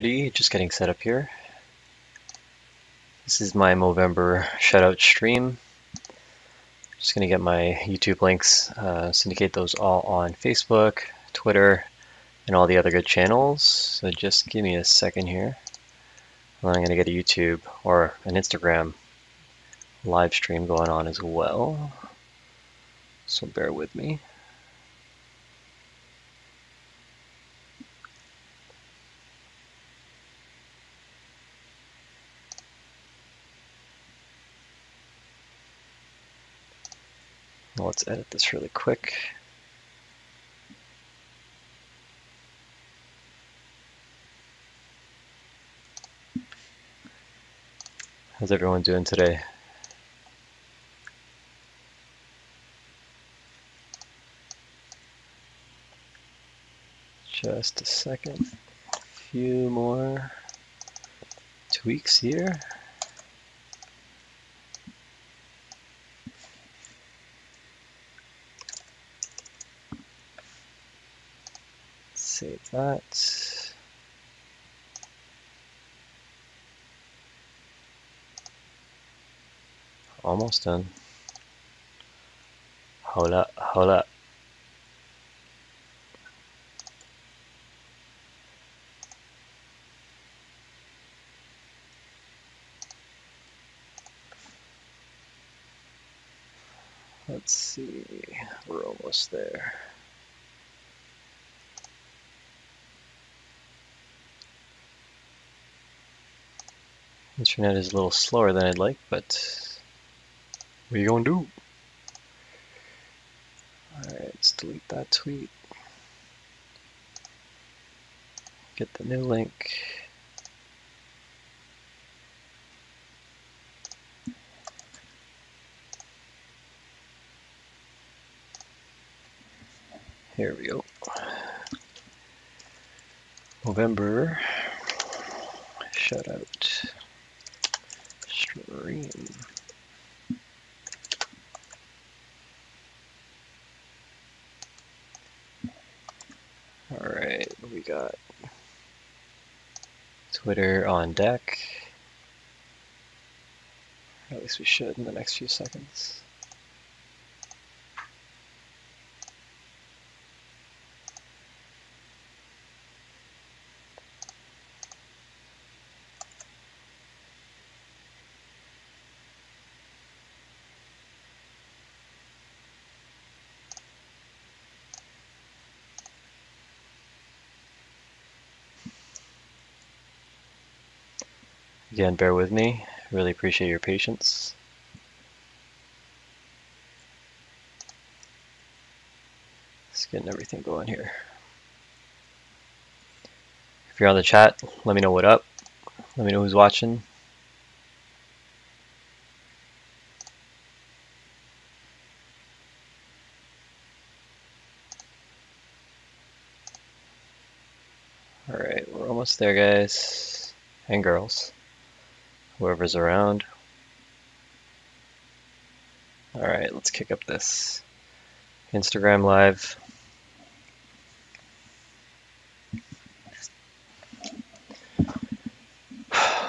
Just getting set up here. This is my Movember shoutout stream. Just gonna get my YouTube links, syndicate those all on Facebook, Twitter, and all the other good channels. So just give me a second here. And then I'm gonna get a YouTube or an Instagram live stream going on as well. So bear with me. Let's edit this really quick. How's everyone doing today? Just a second. A few more tweaks here. Save that. Almost done. Hold up, hold up. Let's see, we're almost there. Internet is a little slower than I'd like, but what are you gonna do? Alright, let's delete that tweet. Get the new link. Here we go. Movember shoutout stream. Alright, we got Twitter on deck. At least we should in the next few seconds. Again, bear with me. Really appreciate your patience. Just getting everything going here. If you're on the chat, let me know what up. Let me know who's watching. Alright, we're almost there, guys. And girls. Whoever's around. Alright, let's kick up this Instagram Live.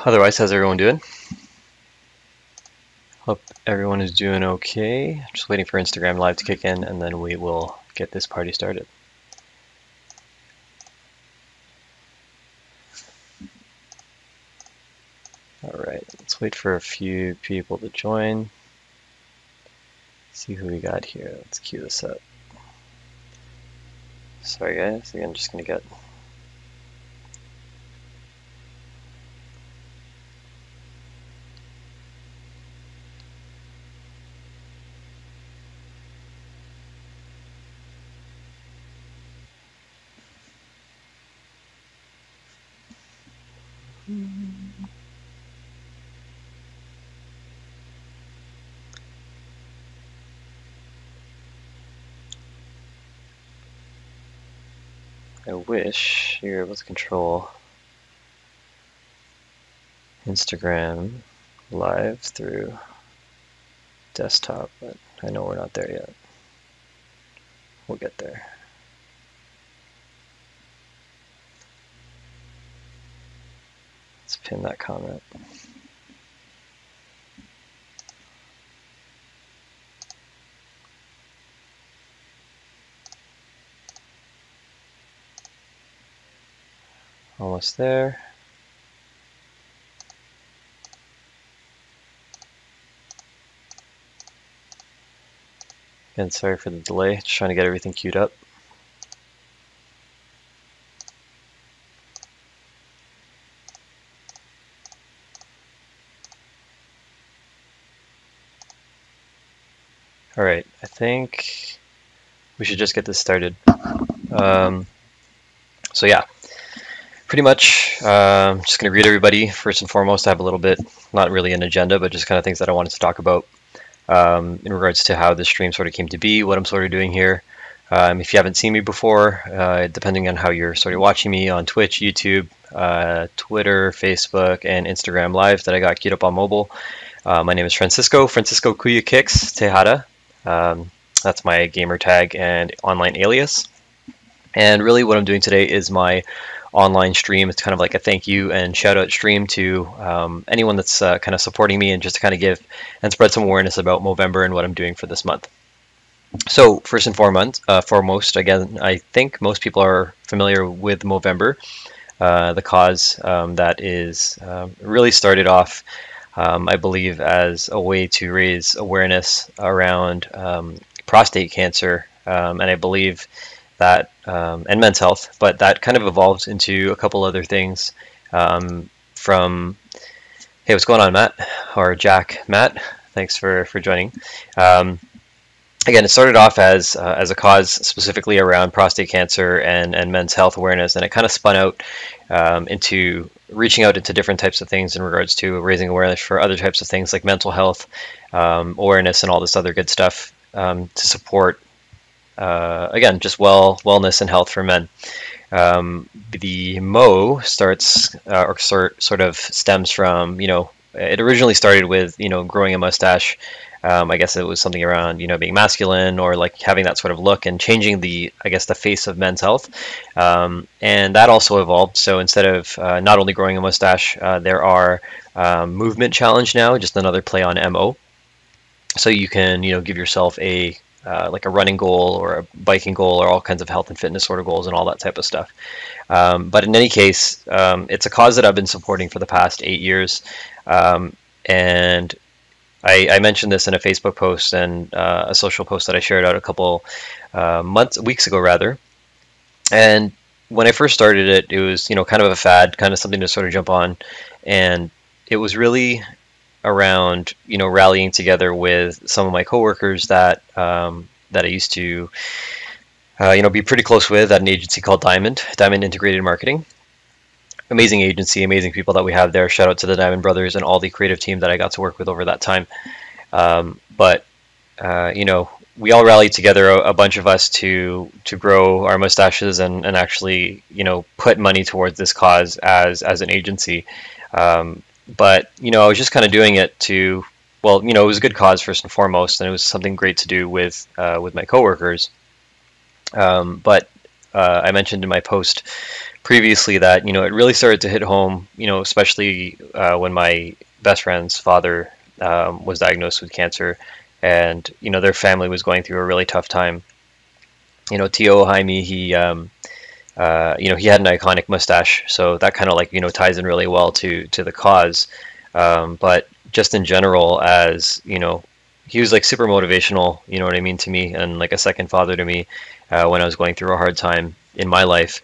Otherwise, how's everyone doing? Hope everyone is doing okay. Just waiting for Instagram Live to kick in, and then we will get this party started. Alright, let's wait for a few people to join. See who we got here. Let's cue this up. Sorry guys, I'm just gonna get I wish you were able to control Instagram Live through desktop, but I know we're not there yet. We'll get there. pin that comment. Almost there. Again, sorry for the delay, just trying to get everything queued up. All right, I think we should just get this started. So yeah, pretty much just going to greet everybody. First and foremost, I have a little bit, not really an agenda, but just kind of things that I wanted to talk about in regards to how this stream sort of came to be, what I'm sort of doing here. If you haven't seen me before, depending on how you're sort of watching me on Twitch, YouTube, Twitter, Facebook, and Instagram Live that I got queued up on mobile, my name is Francisco Kuya Kicks Tejada. That's my gamer tag and online alias. And really what I'm doing today is my online stream. It's kind of like a thank you and shout out stream to anyone that's kind of supporting me, and just to kind of give and spread some awareness about Movember and what I'm doing for this month. So first and foremost, again, I think most people are familiar with Movember, the cause that is really started off, I believe, as a way to raise awareness around prostate cancer, and I believe that and men's health, but that kind of evolved into a couple other things from, hey, what's going on, Matt? Or Jack, Matt, thanks for joining. Again, it started off as a cause specifically around prostate cancer and men's health awareness, and it kind of spun out into reaching out into different types of things in regards to raising awareness for other types of things like mental health awareness and all this other good stuff to support, again, just wellness and health for men. The Mo starts or sort of stems from, it originally started with, growing a mustache. I guess it was something around, being masculine or like having that sort of look and changing the face of men's health. And that also evolved. So instead of not only growing a mustache, there are movement challenge now, just another play on MO. So you can, give yourself a like a running goal or a biking goal or all kinds of health and fitness sort of goals and all that type of stuff. But in any case, it's a cause that I've been supporting for the past 8 years. And I mentioned this in a Facebook post and a social post that I shared out a couple weeks ago rather. And when I first started it, it was, kind of a fad, kind of something to sort of jump on. And it was really around, rallying together with some of my coworkers that I used to, be pretty close with at an agency called Diamond Integrated Marketing. Amazing agency, amazing people that we have there. Shout out to the Diamond Brothers and all the creative team that I got to work with over that time. We all rallied together, a bunch of us, to grow our mustaches and actually, put money towards this cause as an agency. But I was just kind of doing it to, well, it was a good cause first and foremost, and it was something great to do with my coworkers. But I mentioned in my post previously that, it really started to hit home, especially when my best friend's father was diagnosed with cancer, and, their family was going through a really tough time. Tio Jaime, he had an iconic mustache, so that kind of like, ties in really well to the cause. But just in general, as, he was like super motivational, you know what I mean, to me, and like a second father to me when I was going through a hard time in my life.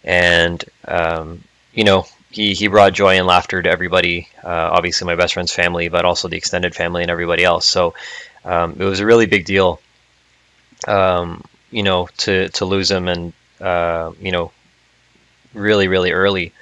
And, he brought joy and laughter to everybody, obviously my best friend's family, but also the extended family and everybody else. So it was a really big deal, to lose him, and, really, really early.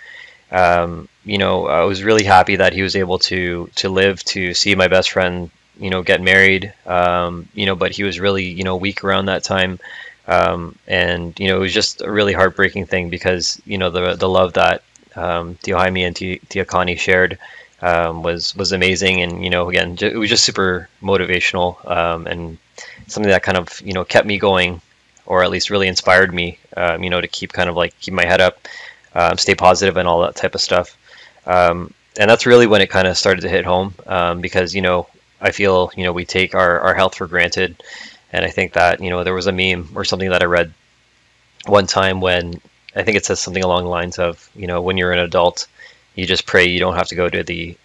I was really happy that he was able to live to see my best friend, get married, but he was really, weak around that time. And it was just a really heartbreaking thing because the love that Tio Jaime and Tia Connie shared was amazing, and again, it was just super motivational, and something that kind of kept me going, or at least really inspired me, to keep my head up, stay positive, and all that type of stuff. and that's really when it kind of started to hit home, because I feel we take our health for granted, and I think that there was a meme or something that I read one time when I think it says something along the lines of when you're an adult, you just pray you don't have to go to the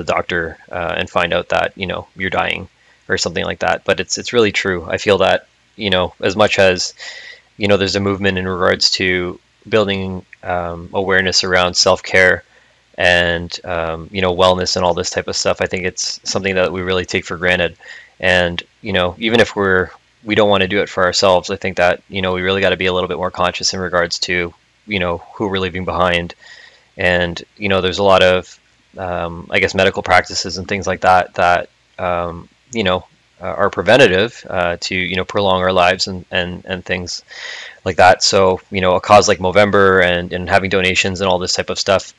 doctor and find out that you're dying or something like that. But it's really true. I feel that as much as there's a movement in regards to building awareness around self-care and wellness and all this type of stuff. I think it's something that we really take for granted, and even if we don't want to do it for ourselves, I think that we really got to be a little bit more conscious in regards to who we're leaving behind. And there's a lot of I guess medical practices and things like that that are preventative to prolong our lives and things like that. So a cause like Movember and having donations and all this type of stuff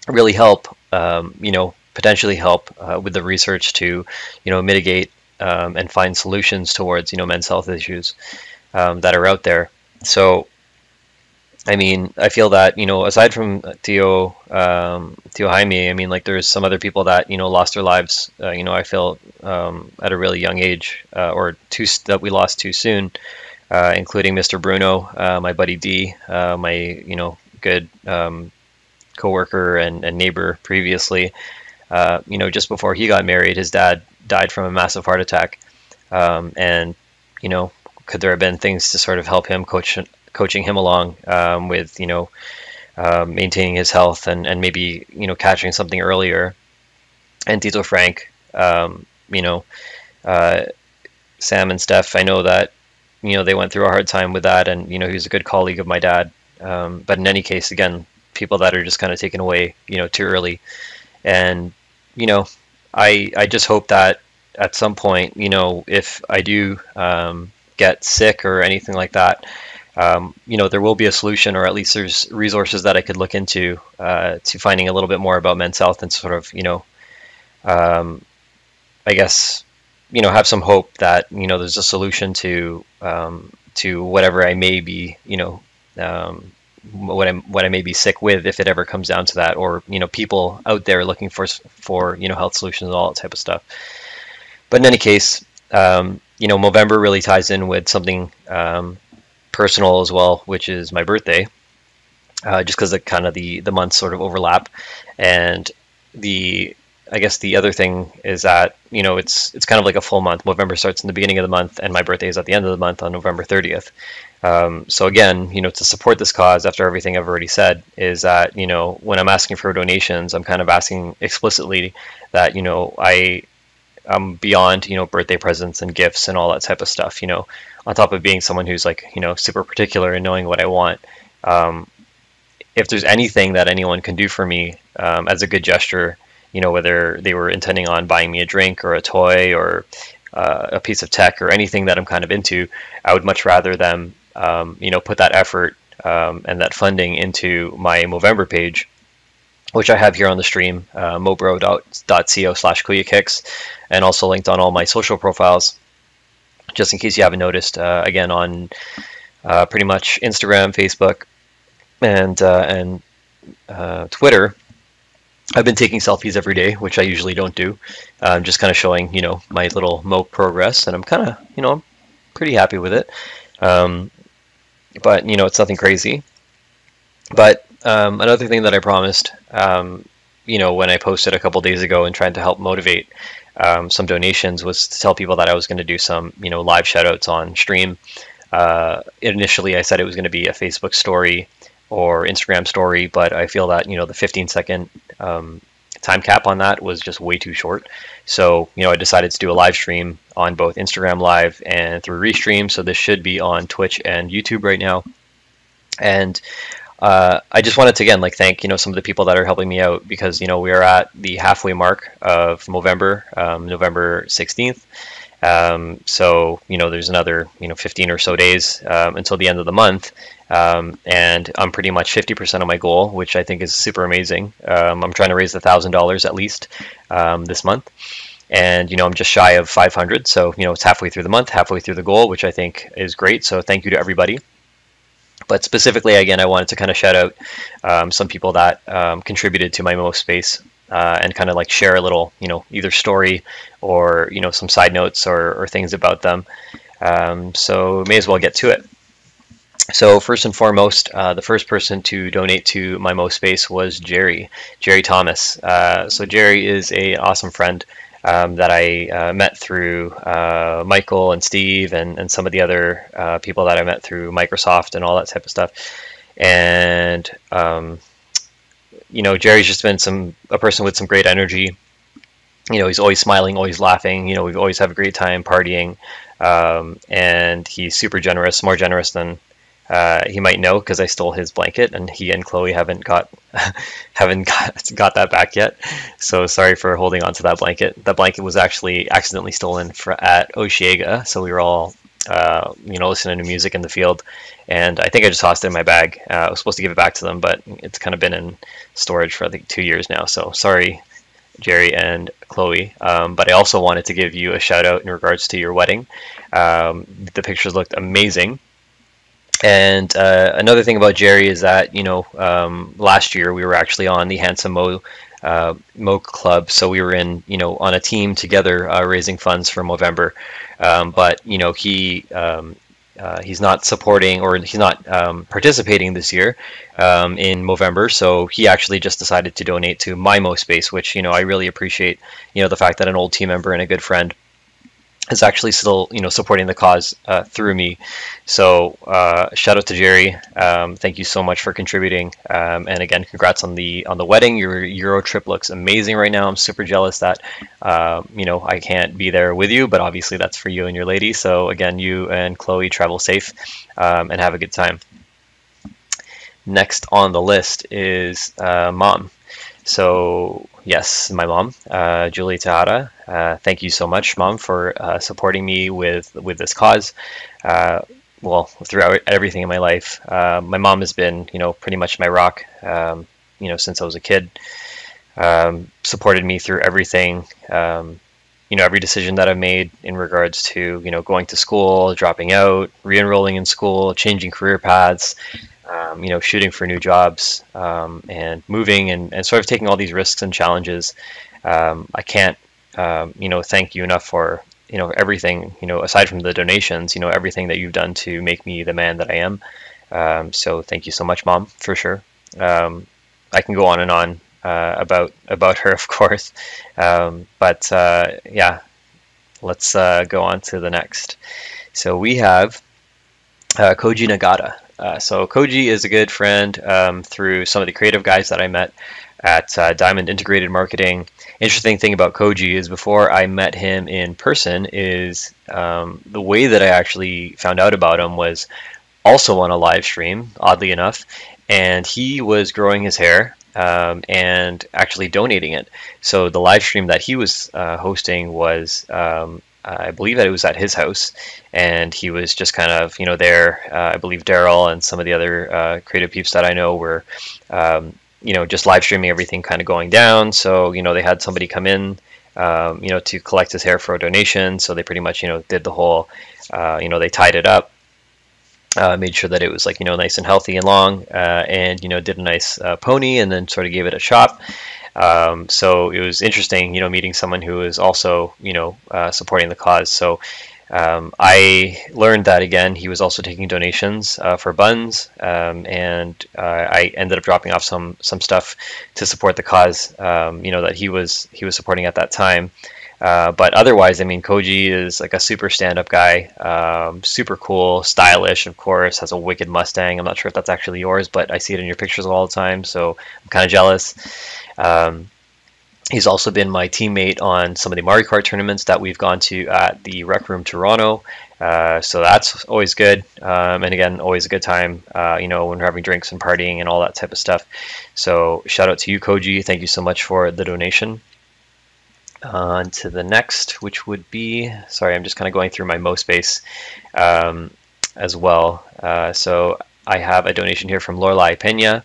really help, potentially help with the research to, mitigate and find solutions towards, men's health issues that are out there. So, I mean, I feel that, aside from Tio Jaime, I mean, like there's some other people that, lost their lives, I feel at a really young age, that we lost too soon, including Mr. Bruno, my buddy D, my, good coworker and neighbor previously. Just before he got married, his dad died from a massive heart attack. And could there have been things to sort of help him coaching him along with maintaining his health and maybe catching something earlier. And Tito Frank, Sam and Steph, I know that they went through a hard time with that, and he was a good colleague of my dad. But in any case, again, people that are just kind of taken away, too early. And, I just hope that at some point, if I do get sick or anything like that, there will be a solution, or at least there's resources that I could look into to finding a little bit more about men's health and sort of, I guess, have some hope that, there's a solution to whatever I may be, what I may be sick with, if it ever comes down to that, or people out there looking for health solutions and all that type of stuff. But in any case, Movember really ties in with something personal as well, which is my birthday, just because the months sort of overlap. And I guess the other thing is that it's kind of like a full month. November starts in the beginning of the month, and my birthday is at the end of the month on November 30th. So again, to support this cause, after everything I've already said, is that when I'm asking for donations, I'm kind of asking explicitly that I'm beyond birthday presents and gifts and all that type of stuff. On top of being someone who's like super particular and knowing what I want. If there's anything that anyone can do for me as a good gesture, whether they were intending on buying me a drink or a toy or a piece of tech or anything that I'm kind of into, I would much rather them, put that effort and that funding into my Movember page, which I have here on the stream, mobro.co/kuyakicks, and also linked on all my social profiles, just in case you haven't noticed. Again, on pretty much Instagram, Facebook, and Twitter. I've been taking selfies every day, which I usually don't do. Just kind of showing, my little Mo progress, and I'm kind of, I'm pretty happy with it. But, it's nothing crazy. But another thing that I promised, when I posted a couple days ago and trying to help motivate some donations, was to tell people that I was going to do some, live shoutouts on stream. Initially, I said it was going to be a Facebook story or Instagram story, but I feel that, the 15-second time cap on that was just way too short. So, I decided to do a live stream on both Instagram Live and through Restream. So this should be on Twitch and YouTube right now. And I just wanted to, again, thank, some of the people that are helping me out, because, we are at the halfway mark of November, November 16th. So, there's another, 15 or so days until the end of the month. And I'm pretty much 50% of my goal, which I think is super amazing. I'm trying to raise $1,000 at least this month. And, I'm just shy of 500. So, it's halfway through the month, halfway through the goal, which I think is great. So thank you to everybody. But specifically, again, I wanted to kind of shout out some people that contributed to my Mo space. and kind of like share a little, either story or, some side notes or things about them. So may as well get to it. So first and foremost, the first person to donate to my MoSpace was Jerry Thomas. So Jerry is an awesome friend that I met through Michael and Steve and some of the other people that I met through Microsoft and all that type of stuff. And Jerry's just been a person with some great energy. He's always smiling, always laughing. We always have a great time partying, and he's super generous, more generous than he might know, because I stole his blanket, and he and Chloe haven't got got that back yet. So sorry for holding on to that blanket. That blanket was actually accidentally stolen at Osheaga, so we were all listening to music in the field, and I think I just tossed it in my bag. I was supposed to give it back to them, but it's kind of been in storage for I think 2 years now. So sorry, Jerry and Chloe. But I also wanted to give you a shout out in regards to your wedding. The pictures looked amazing. And another thing about Jerry is that, last year we were actually on the Handsome Mo Club, so we were on a team together raising funds for Movember. But he's not supporting, or he's not participating this year in Movember, so he actually just decided to donate to my MoSpace, which I really appreciate. The fact that an old team member and a good friend is actually still supporting the cause through me. So shout out to Jerry. Thank you so much for contributing, and again, congrats on the wedding. Your Euro trip looks amazing right now. I'm super jealous that I can't be there with you, but obviously that's for you and your lady. So again, you and Chloe travel safe and have a good time. Next on the list is Mom. So yes, my mom, Julie Tahara. Thank you so much, Mom, for supporting me with this cause. Well, throughout everything in my life, my mom has been, pretty much my rock, since I was a kid. Supported me through everything. Every decision that I've made in regards to, going to school, dropping out, re-enrolling in school, changing career paths. Shooting for new jobs, and moving and sort of taking all these risks and challenges. I can't, thank you enough for, everything, aside from the donations, everything that you've done to make me the man that I am. So thank you so much, Mom, for sure. I can go on and on about her, of course. But yeah, let's go on to the next. So we have Koji Nagata. So Koji is a good friend through some of the creative guys that I met at Diamond Integrated Marketing. Interesting thing about Koji is before I met him in person is the way that I actually found out about him was also on a live stream, oddly enough, and he was growing his hair and actually donating it. So the live stream that he was hosting was I believe that it was at his house, and he was just kind of, there. I believe Daryl and some of the other creative peeps that I know were, just live streaming everything kind of going down. So, they had somebody come in, to collect his hair for a donation. So they pretty much, did the whole, they tied it up, made sure that it was nice and healthy and long, and, did a nice pony, and then sort of gave it a chop. So it was interesting, meeting someone who is also, supporting the cause. So I learned that, again, he was also taking donations for buns, and I ended up dropping off some stuff to support the cause, that he was supporting at that time. But otherwise, I mean, Koji is like a super stand-up guy, super cool, stylish, of course, has a wicked Mustang. I'm not sure if that's actually yours, but I see it in your pictures all the time, so I'm kind of jealous. He's also been my teammate on some of the Mario Kart tournaments that we've gone to at the Rec Room Toronto. So that's always good. And again, always a good time, when we're having drinks and partying and all that type of stuff. So shout out to you, Koji. Thank you so much for the donation. On to the next, which would be, sorry, I'm just kind of going through my MoSpace as well. So I have a donation here from Lorelai Pena,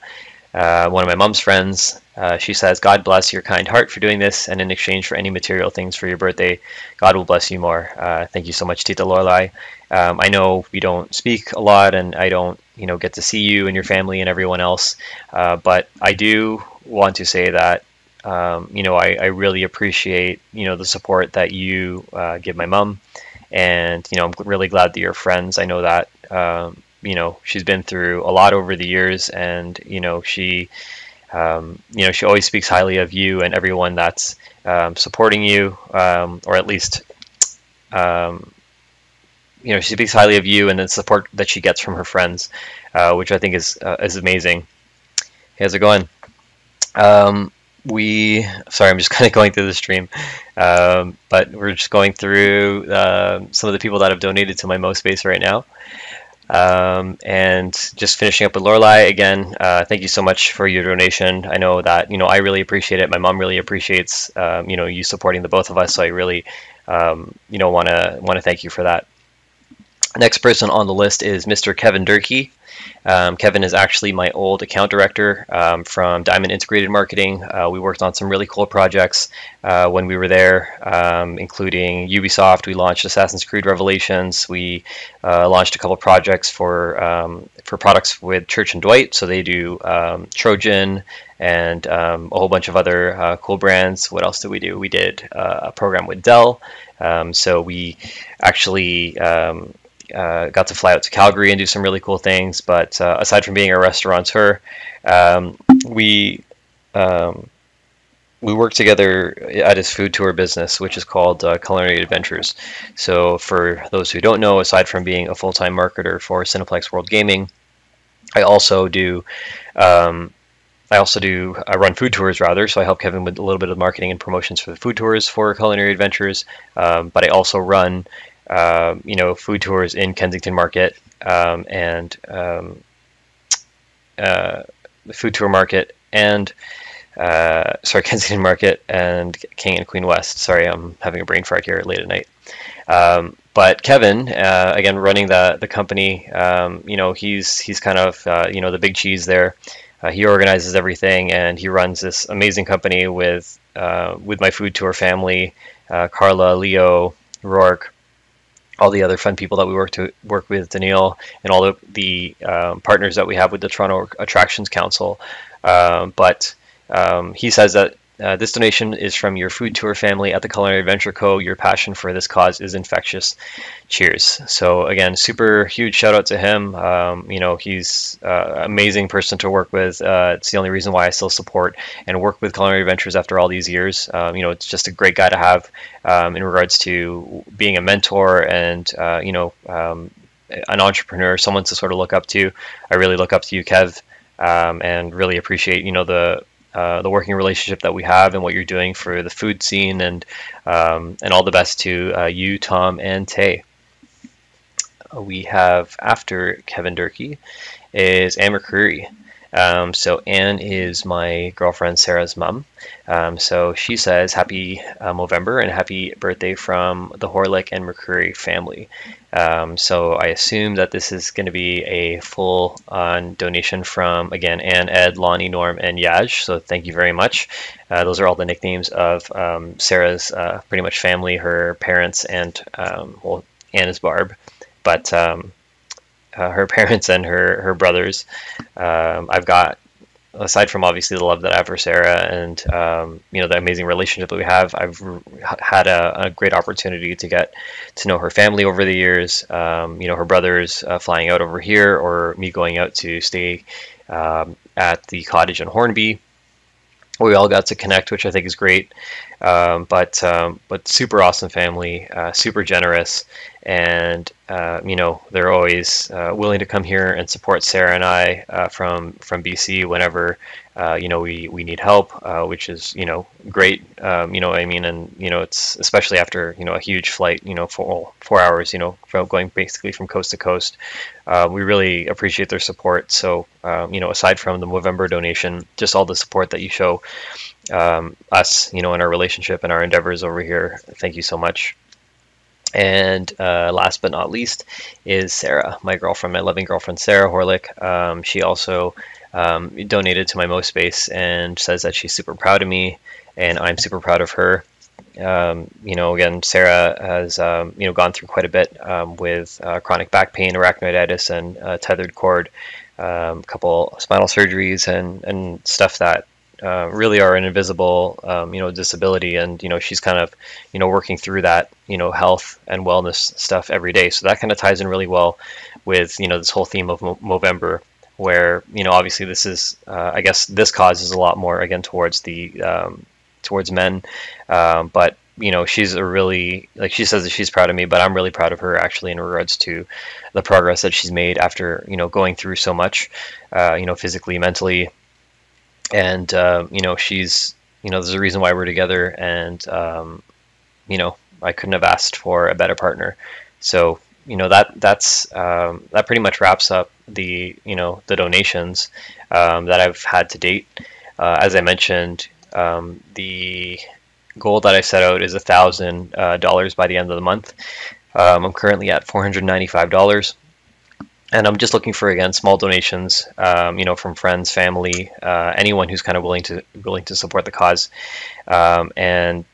one of my mom's friends. She says, "God bless your kind heart for doing this, and in exchange for any material things for your birthday, God will bless you more." Thank you so much, Tita Lorelai. I know we don't speak a lot, and I don't, get to see you and your family and everyone else, but I do want to say that you know, I really appreciate, you know, the support that you give my mom, and you know, I'm really glad that you're friends. I know that you know, she's been through a lot over the years, and you know, she always speaks highly of you and everyone that's supporting you, or at least um, you know, she speaks highly of you and the support that she gets from her friends, which I think is amazing. Hey, how's it going? Um, sorry, I'm just kind of going through the stream, but we're just going through some of the people that have donated to my MoSpace right now. And just finishing up with Lorelai again. Thank you so much for your donation. I know that, you know, I really appreciate it. My mom really appreciates you know, you supporting the both of us. So I really you know, want to thank you for that. Next person on the list is Mr. Kevin Durkee. Kevin is actually my old account director from Diamond Integrated Marketing. We worked on some really cool projects when we were there, including Ubisoft. We launched Assassin's Creed Revelations. We launched a couple projects for products with Church and Dwight. So they do Trojan and a whole bunch of other cool brands. What else did we do? We did a program with Dell. So we actually got to fly out to Calgary and do some really cool things. But aside from being a restaurateur, we work together at his food tour business, which is called Culinary Adventures. So for those who don't know, aside from being a full-time marketer for Cineplex World Gaming, I also do I run food tours rather, so I help Kevin with a little bit of marketing and promotions for the food tours for Culinary Adventures. But I also run you know, food tours in Kensington Market and the food tour market and sorry, Kensington Market and King and Queen West. Sorry, I'm having a brain fart here late at night. But Kevin, again, running the company, you know, he's kind of you know, the big cheese there. He organizes everything, and he runs this amazing company with my food tour family, Carla, Leo, Rourke, all the other fun people that we work with, Daniil, and all the partners that we have with the Toronto Attractions Council. But he says that this donation is from your food tour family at the Culinary Adventure Co. Your passion for this cause is infectious. Cheers. So again, super huge shout out to him. You know, he's an amazing person to work with. It's the only reason why I still support and work with Culinary Adventures after all these years. You know, it's just a great guy to have in regards to being a mentor and you know, an entrepreneur, someone to sort of look up to. I really look up to you, Kev, and really appreciate, you know, the working relationship that we have and what you're doing for the food scene, and all the best to you, Tom, and Tay. We have, after Kevin Durkee, is Anne McCreary. So Anne is my girlfriend Sarah's mom. So she says happy Movember and happy birthday from the Horlick and McCreary family. So I assume that this is going to be a full on donation from, again, Anne, Ed, Lonnie, Norm, and Yaj. So thank you very much. Those are all the nicknames of Sarah's pretty much family, her parents, and well, Anne is Barb, but her parents and her brothers. I've got, aside from obviously the love that I have for Sarah and you know, the amazing relationship that we have, I've had a great opportunity to get to know her family over the years. You know, her brothers flying out over here, or me going out to stay at the cottage in Hornby. We all got to connect, which I think is great. But super awesome family, super generous, and you know, they're always willing to come here and support Sarah and I from BC whenever you know, we need help, which is, you know, great. You know what I mean? And you know, it's especially after, you know, a huge flight, you know, 4 hours, you know, from going basically from coast to coast. We really appreciate their support. So you know, aside from the Movember donation, just all the support that you show us, you know, in our relationship and our endeavors over here. Thank you so much. And last but not least is Sarah, my girlfriend, my loving girlfriend, Sarah Horlick. She also donated to my MoSpace and says that she's super proud of me, and I'm super proud of her. You know, again, Sarah has you know, gone through quite a bit with chronic back pain, arachnoiditis, and tethered cord, a couple spinal surgeries, and stuff that, really are an invisible, disability, and she's kind of, working through that, health and wellness stuff every day. So that kind of ties in really well with, this whole theme of Movember, where, obviously this is, I guess this cause is a lot more again towards the towards men, but she's a really, like, she says that she's proud of me, but I'm really proud of her actually in regards to the progress that she's made after going through so much, physically, mentally, and she's, there's a reason why we're together, and I couldn't have asked for a better partner. So that pretty much wraps up the the donations that I've had to date. As I mentioned, the goal that I set out is $1,000 by the end of the month. I'm currently at $495, and I'm just looking for, again, small donations, from friends, family, anyone who's kind of willing to support the cause. And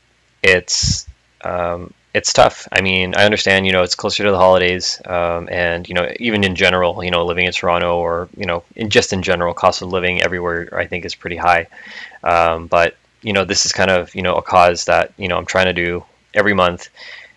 it's tough. I mean, I understand, it's closer to the holidays, and even in general, living in Toronto, or just in general, cost of living everywhere, I think, is pretty high. But this is kind of a cause that I'm trying to do every month,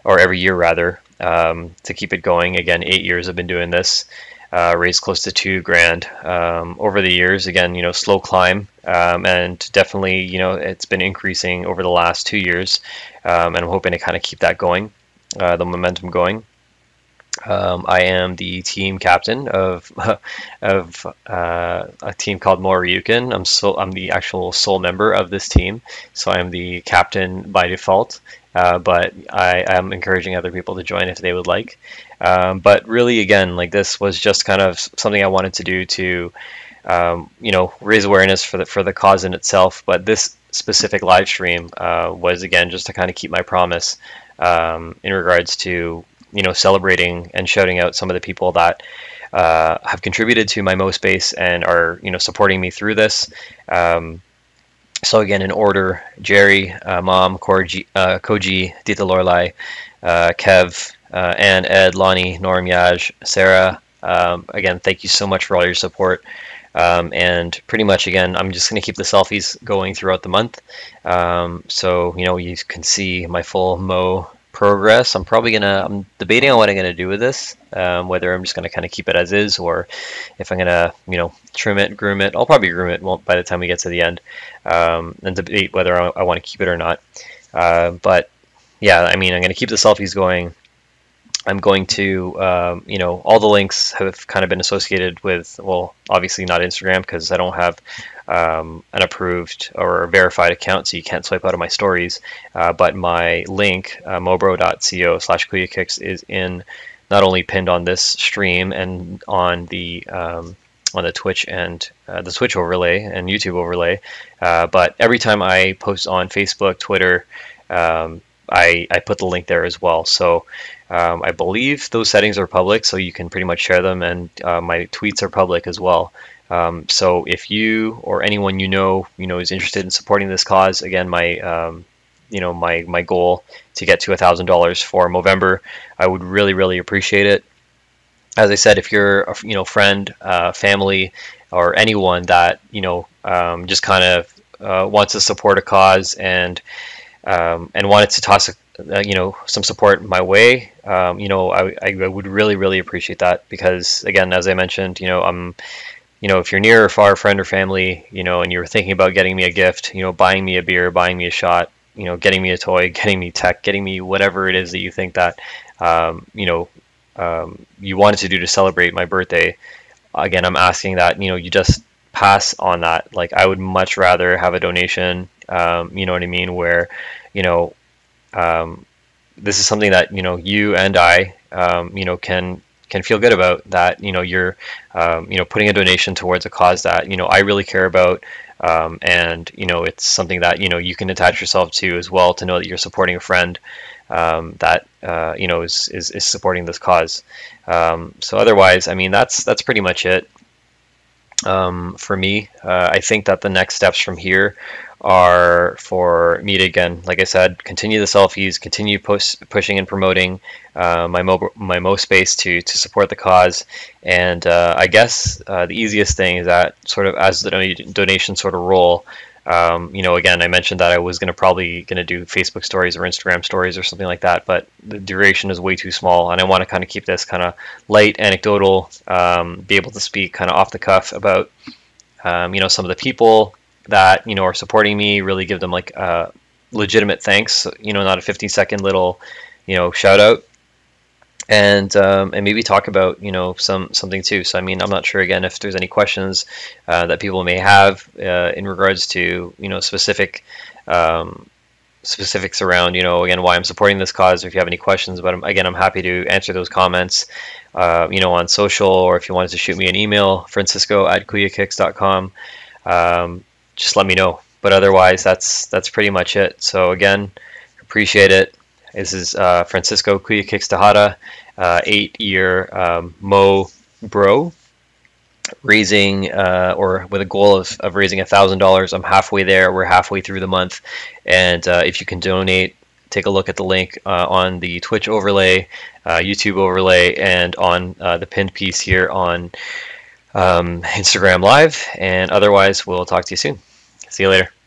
or every year rather, to keep it going. Again, 8 years I've been doing this, raised close to $2,000 over the years. Again, slow climb, and definitely it's been increasing over the last 2 years, and I'm hoping to kind of keep that going, the momentum going. I am the team captain of a team called Moryukin. I'm the actual sole member of this team, so I'm the captain by default. But I am encouraging other people to join if they would like. But really, again, like, this was just kind of something I wanted to do to, raise awareness for the cause in itself. But this specific live stream was, again, just to kind of keep my promise in regards to celebrating and shouting out some of the people that have contributed to my MoSpace and are supporting me through this. So again, in order: Jerry, Mom, Koji, Dita Lorelai, Kev, Ann, Ed, Lonnie, Norm, Yaj, Sarah. Again, thank you so much for all your support. And pretty much, again, I'm just going to keep the selfies going throughout the month. So you can see my full Mo progress. I'm debating on what I'm gonna do with this, whether I'm just gonna kind of keep it as is, or if I'm gonna trim it, groom it. I'll probably groom it by the time we get to the end, and debate whether I want to keep it or not. But yeah, I mean, I'm gonna keep the selfies going. I'm going to, all the links have kind of been associated with, well, obviously not Instagram, because I don't have an approved or verified account, so you can't swipe out of my stories. But my link, mobro.co/kuyakicks, is not only pinned on this stream and on the Twitch and the Twitch overlay and YouTube overlay, but every time I post on Facebook, Twitter, I put the link there as well. So I believe those settings are public, so you can pretty much share them, and my tweets are public as well. So if you or anyone is interested in supporting this cause, again, my my goal to get to $1,000 for Movember, I would really appreciate it. As I said, if you're a friend, family, or anyone that just kind of wants to support a cause and wanted to toss some support my way, I would really appreciate that, because again, as I mentioned, if you're near or far, friend or family, and you're thinking about getting me a gift, buying me a beer, buying me a shot, getting me a toy, getting me tech, getting me whatever it is that you think that you wanted to do to celebrate my birthday, again, I'm asking that you just pass on that. Like, I would much rather have a donation, you know what I mean, where this is something that you and I can feel good about, that you're putting a donation towards a cause that I really care about, and it's something that you can attach yourself to as well, to know that you're supporting a friend that is supporting this cause. So otherwise, I mean, that's pretty much it for me. I think that the next steps from here are for me to, again, like I said, continue the selfies, continue pushing and promoting my MoSpace to support the cause, and I guess the easiest thing is that, sort of as the donations sort of roll, You know, again, I mentioned that I was probably going to do Facebook stories or Instagram stories or something like that, but the duration is way too small, and I want to kind of keep this kind of light, anecdotal, be able to speak kind of off the cuff about, you know, some of the people that, you know, are supporting me, really give them like legitimate thanks, you know, not a 15-second little, you know, shout out. And maybe talk about, you know, something too. So I mean, I'm not sure again if there's any questions that people may have in regards to, you know, specifics around, you know, again, why I'm supporting this cause. If you have any questions, but again, I'm happy to answer those comments, you know, on social, or if you wanted to shoot me an email, francisco@kuyakicks.com, just let me know. But otherwise, that's pretty much it. So again, appreciate it. This is Francisco Kuya Kicks Tejada, 8-year Mo bro, raising or with a goal of raising $1,000. I'm halfway there. We're halfway through the month, and if you can donate, take a look at the link on the Twitch overlay, YouTube overlay, and on the pinned piece here on Instagram Live. And otherwise, we'll talk to you soon. See you later.